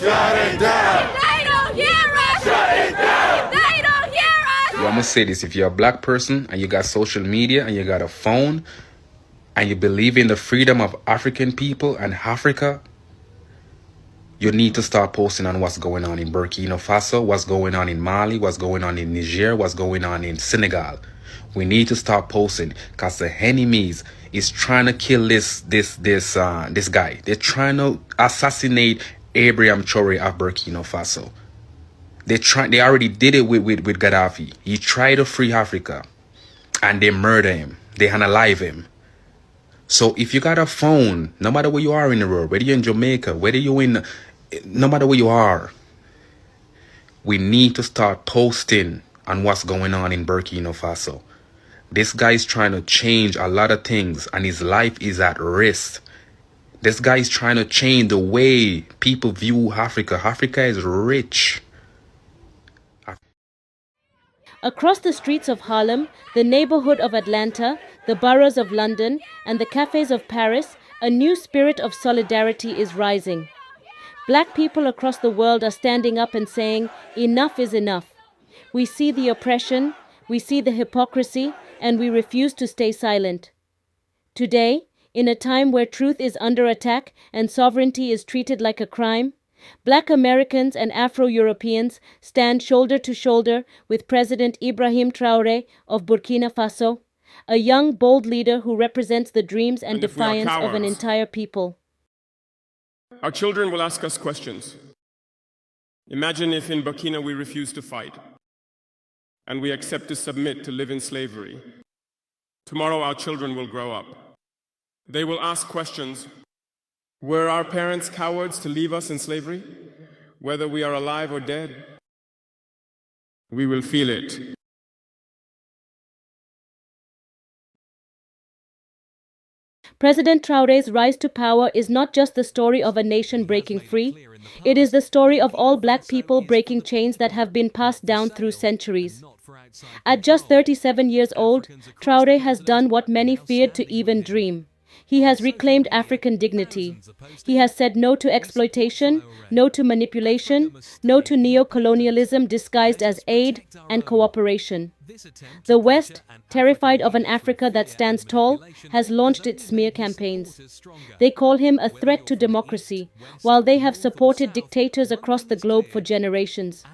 Shut it down. If they don't hear us, Shut it down. if they don't hear us. I'm gonna say this: if you're a black person and you got social media and you got a phone and you believe in the freedom of African people and Africa, you need to start posting on what's going on in Burkina Faso, what's going on in Mali, what's going on in Niger, what's going on in Senegal. We need to start posting because the enemies is trying to kill this guy. They're trying to assassinate IBRAHIM Traore of Burkina Faso. They already did it with Gaddafi. He tried to free Africa and they murder him. They unalive him. So if you got a phone, no matter where you are in the world, whether you're in Jamaica, whether you're in, no matter where you are, we need to start posting on what's going on in Burkina Faso. This guy is trying to change a lot of things and his life is at risk. This guy is trying to change the way people view Africa. Africa is rich. Across the streets of Harlem, the neighborhood of Atlanta, the boroughs of London, and the cafes of Paris, a new spirit of solidarity is rising. Black people across the world are standing up and saying, enough is enough. We see the oppression, we see the hypocrisy, and we refuse to stay silent. Today, in a time where truth is under attack and sovereignty is treated like a crime, Black Americans and Afro-Europeans stand shoulder to shoulder with President Ibrahim Traore of Burkina Faso, a young, bold leader who represents the dreams and defiance of an entire people. Our children will ask us questions. Imagine if in Burkina we refuse to fight and we accept to submit to live in slavery. Tomorrow our children will grow up. They will ask questions. Were our parents cowards to leave us in slavery? Whether we are alive or dead, we will feel it. President Traore's rise to power is not just the story of a nation breaking free. It is the story of all black people breaking chains that have been passed down through centuries. At just 37 years old, Traore has done what many feared to even dream. He has reclaimed African dignity. He has said no to exploitation, no to manipulation, no to neocolonialism disguised as aid and cooperation. The West, terrified of an Africa that stands tall, has launched its smear campaigns. They call him a threat to democracy, while they have supported dictators across the globe for generations.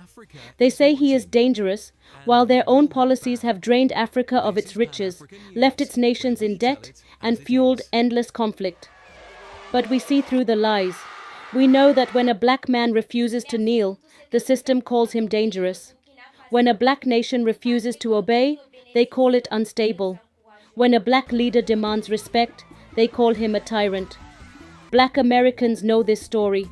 They say he is dangerous, while their own policies have drained Africa of its riches, left its nations in debt, and fueled endless conflict. But we see through the lies. We know that when a black man refuses to kneel, the system calls him dangerous. When a black nation refuses to obey, they call it unstable. When a black leader demands respect, they call him a tyrant. Black Americans know this story.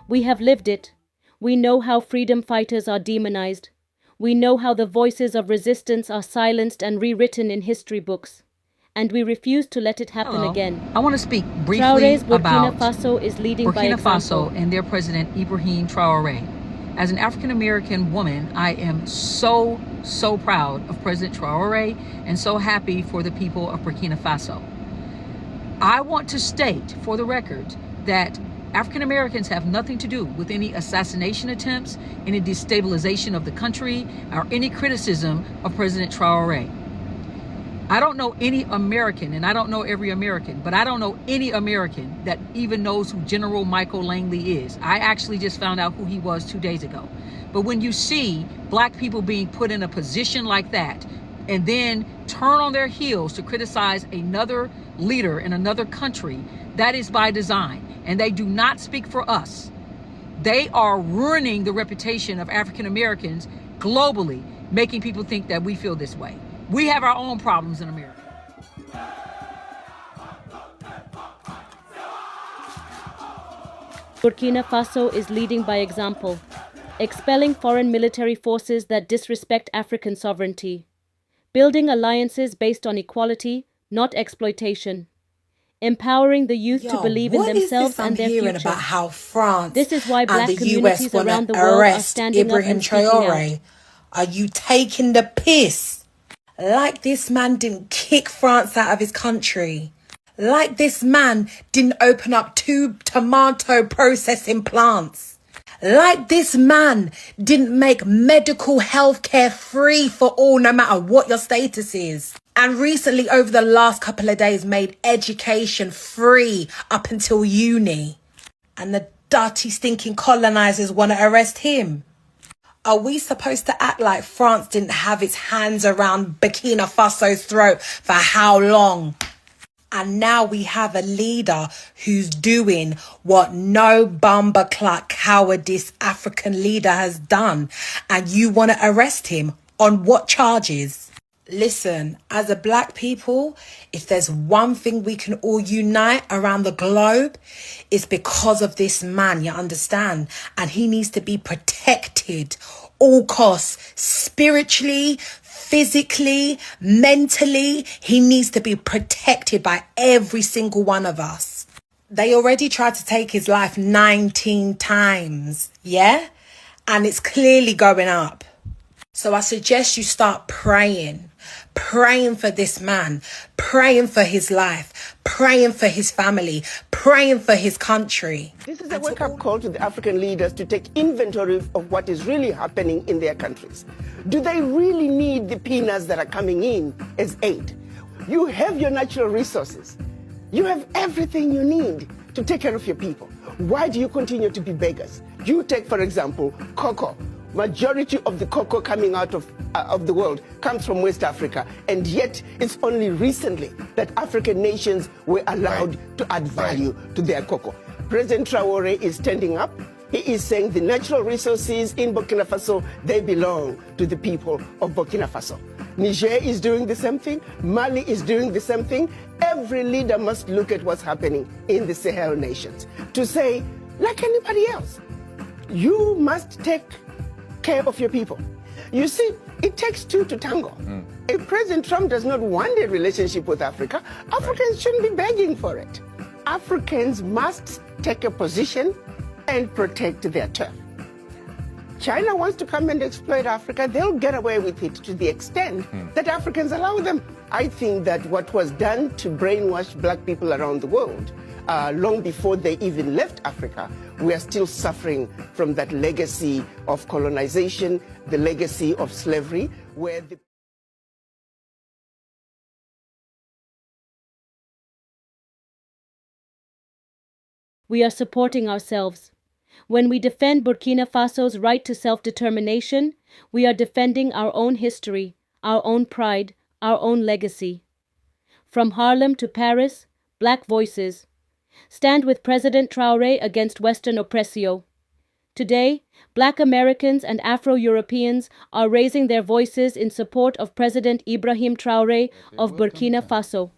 We have lived it. We know how freedom fighters are demonized. We know how the voices of resistance are silenced and rewritten in history books. And we refuse to let it happen again. I want to speak briefly Traore's about Burkina Faso is leading by Burkina example. Faso and their president, Ibrahim Traore. As an African-American woman, I am so proud of President Traore and so happy for the people of Burkina Faso. I want to state for the record that African Americans have nothing to do with any assassination attempts, any destabilization of the country, or any criticism of President Traore. I don't know any American, and I don't know every American, but I don't know any American that even knows who General Michael Langley is. I actually just found out who he was 2 days ago. But when you see black people being put in a position like that, and then turn on their heels to criticize another leader in another country, that is by design. And they do not speak for us. They are ruining the reputation of African Americans globally, making people think that we feel this way. We have our own problems in America. Burkina Faso is leading by example, expelling foreign military forces that disrespect African sovereignty, building alliances based on equality, not exploitation, empowering the youth to believe in themselves and their future. About how France this is why black and the communities US around the world are standing up Ibrahim and speaking Traore. out. Are you taking the piss? Like this man didn't kick France out of his country. Like this man didn't open up 2 tomato processing plants. Like this man didn't make medical health care free for all, no matter what your status is. And recently, over the last couple of days, made education free up until uni. And the dirty, stinking colonizers want to arrest him. Are we supposed to act like France didn't have its hands around Burkina Faso's throat for how long? And now we have a leader who's doing what no bumper-cluck cowardice African leader has done. And you want to arrest him on what charges? Listen, as a black people, if there's one thing we can all unite around the globe, it's because of this man, you understand? And he needs to be protected, all costs, spiritually, physically, mentally. He needs to be protected by every single one of us. They already tried to take his life 19 times, yeah? And it's clearly going up. So I suggest you start praying for this man, praying for his life, praying for his family, praying for his country. This is a wake-up call to the African leaders to take inventory of what is really happening in their countries. Do they really need the peanuts that are coming in as aid? You have your natural resources. You have everything you need to take care of your people. Why do you continue to be beggars? You take, for example, cocoa. Majority of the cocoa coming out of the world comes from West Africa, and yet it's only recently that African nations were allowed to add value to their cocoa. President Traore is standing up. He is saying the natural resources in Burkina Faso, they belong to the people of Burkina Faso. Niger is doing the same thing. Mali is doing the same thing. Every leader must look at what's happening in the Sahel nations to say, like anybody else, you must take care of your people. You see, it takes two to tango. If President Trump does not want a relationship with Africa, Africans shouldn't be begging for it. Africans must take a position and protect their turf. China wants to come and exploit Africa. They'll get away with it to the extent that Africans allow them. I think that what was done to brainwash black people around the world, long before they even left Africa, we are still suffering from that legacy of colonization, the legacy of slavery, where the We are supporting ourselves. When we defend Burkina Faso's right to self-determination, we are defending our own history, our own pride, our own legacy. From Harlem to Paris, Black voices. Stand with President Traore against Western oppressio. Today, Black Americans and Afro-Europeans are raising their voices in support of President Ibrahim Traore of Burkina Faso,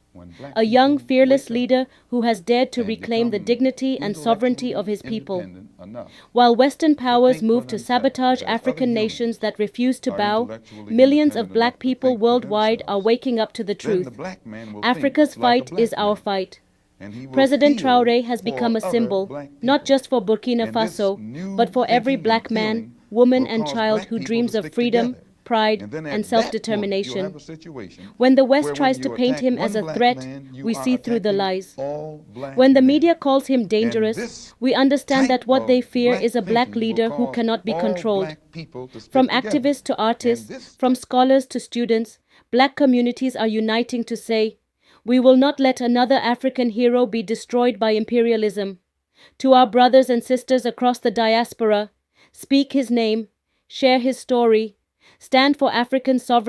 a young, fearless leader who has dared to reclaim the dignity and sovereignty of his people. While Western powers move to sabotage African nations that refuse to bow, millions of Black people worldwide are waking up to the truth. Africa's fight is our fight. President Traore has become a symbol, not just for Burkina Faso, but for every Black man, woman, and child who dreams of freedom, pride, and self-determination. When the West tries to paint him as a threat, we see through the lies. When the media calls him dangerous, we understand that what they fear is a Black leader who cannot be controlled. From activists to artists, from scholars to students, Black communities are uniting to say, we will not let another African hero be destroyed by imperialism. To our brothers and sisters across the diaspora, speak his name, share his story, stand for African sovereignty.